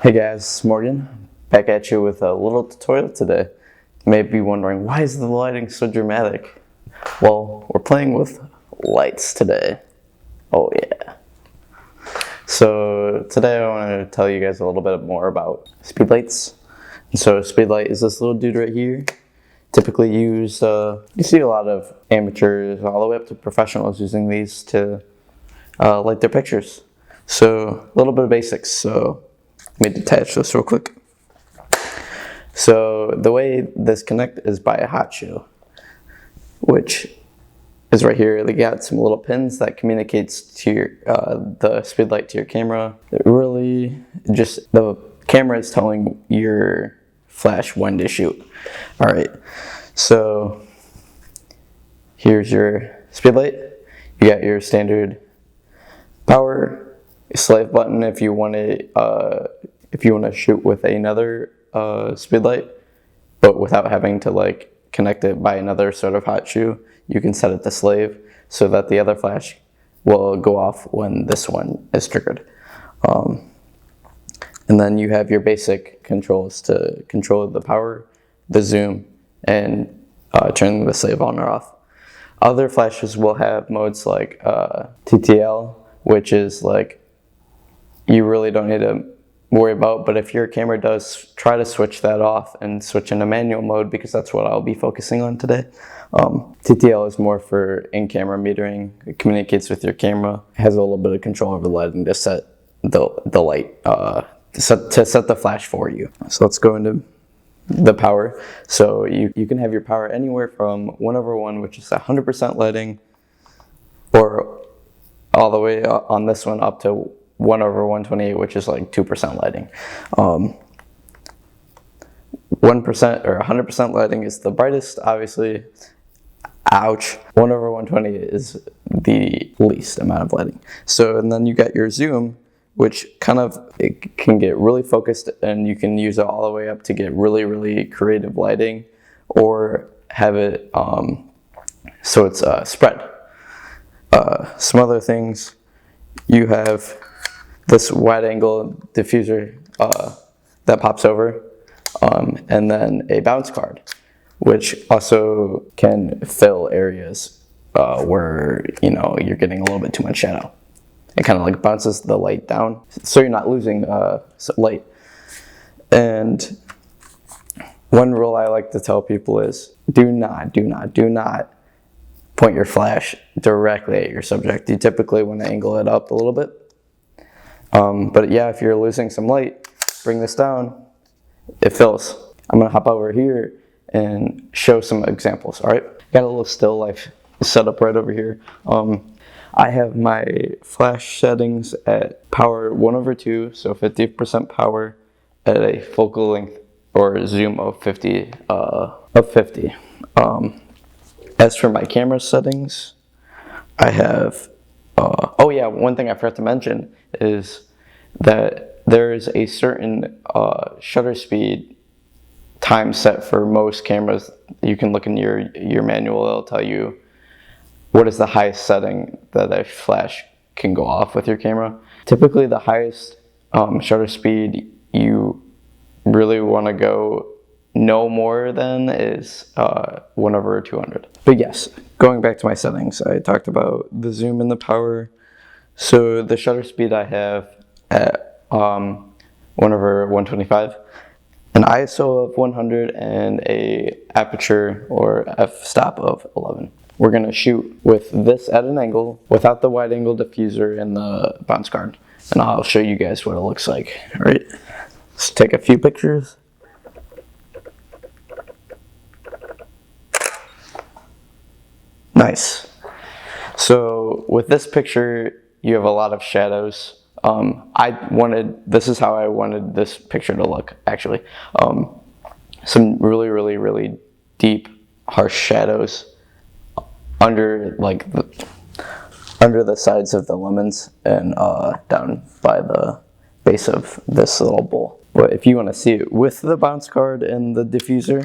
Hey guys, it's Morgan, back at you with a little tutorial today. You may be wondering, why is the lighting so dramatic? Well, we're playing with lights today. Oh yeah. So today I want to tell you guys a little bit more about speedlights. And so speedlight is this little dude right here. Typically used, you see a lot of amateurs all the way up to professionals using these to light their pictures. So a little bit of basics. So let me detach this real quick. So the way this connect is by a hot shoe, which is right here. They got some little pins that communicates to your the speedlight to your camera. It really just, the camera is telling your flash when to shoot. All right, so here's your speedlight. You got your standard power, slave button if you want to shoot with another speedlight, but without having to like connect it by another sort of hot shoe. You can set it to slave so that the other flash will go off when this one is triggered. And then you have your basic controls to control the power, the zoom, and turning the slave on or off. Other flashes will have modes like TTL, which is like you really don't need to worry about, but if your camera does, try to switch that off and switch into manual mode, because that's what I'll be focusing on today. TTL is more for in-camera metering. It communicates with your camera. It has a little bit of control over the lighting to set the light, to set the flash for you. So let's go into the power. So you can have your power anywhere from 1/1, which is 100% lighting, or all the way on this one up to 1/128, which is like 2% lighting. 1% or 100% lighting is the brightest, obviously. Ouch. 1/120 is the least amount of lighting. So, and then you got your zoom, which kind of, it can get really focused, and you can use it all the way up to get really, really creative lighting, or have it so it's spread. Some other things, you have this wide angle diffuser that pops over, and then a bounce card, which also can fill areas where you're getting a little bit too much shadow. It kind of like bounces the light down, so you're not losing light. And one rule I like to tell people is do not point your flash directly at your subject. You typically want to angle it up a little bit. But yeah, if you're losing some light, bring this down, it fills. I'm gonna hop over here and show some examples, all right? Got a little still life set up right over here. I have my flash settings at power 1/2, so 50% power at a focal length or zoom of 50. As for my camera settings, I have, oh yeah, one thing I forgot to mention is that there is a certain shutter speed time set for most cameras. You can look in your manual, it'll tell you what is the highest setting that a flash can go off with your camera. Typically the highest shutter speed you really want to go no more than is 1/200. But yes, going back to my settings, I talked about the zoom and the power. So the shutter speed I have at 1/125, an ISO of 100, and a aperture or f-stop of 11. We're gonna shoot with this at an angle without the wide angle diffuser and the bounce card, and I'll show you guys what it looks like. All right, let's take a few pictures. Nice. So with this picture, you have a lot of shadows. This is how I wanted this picture to look, actually. Some really, really, really deep, harsh shadows under the sides of the lemons and down by the base of this little bowl. But if you want to see it with the bounce card and the diffuser,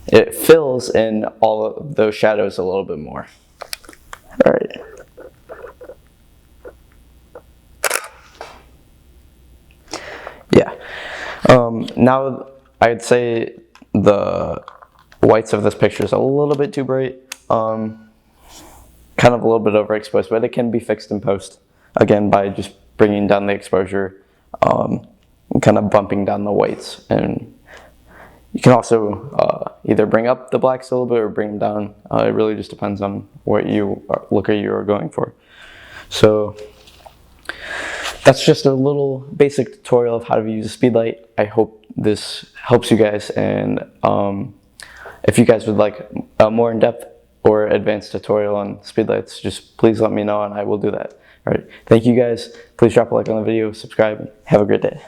it fills in all of those shadows a little bit more. All right. Now I'd say the whites of this picture is a little bit too bright, kind of a little bit overexposed, but it can be fixed in post, again, by just bringing down the exposure, and kind of bumping down the whites. And you can also either bring up the blacks a little bit or bring them down. It really just depends on what look you are going for. So that's just a little basic tutorial of how to use a speedlight. I hope this helps you guys, and if you guys would like a more in-depth or advanced tutorial on speedlights, just please let me know and I will do that. All right, thank you guys. Please drop a like on the video, subscribe, and have a great day.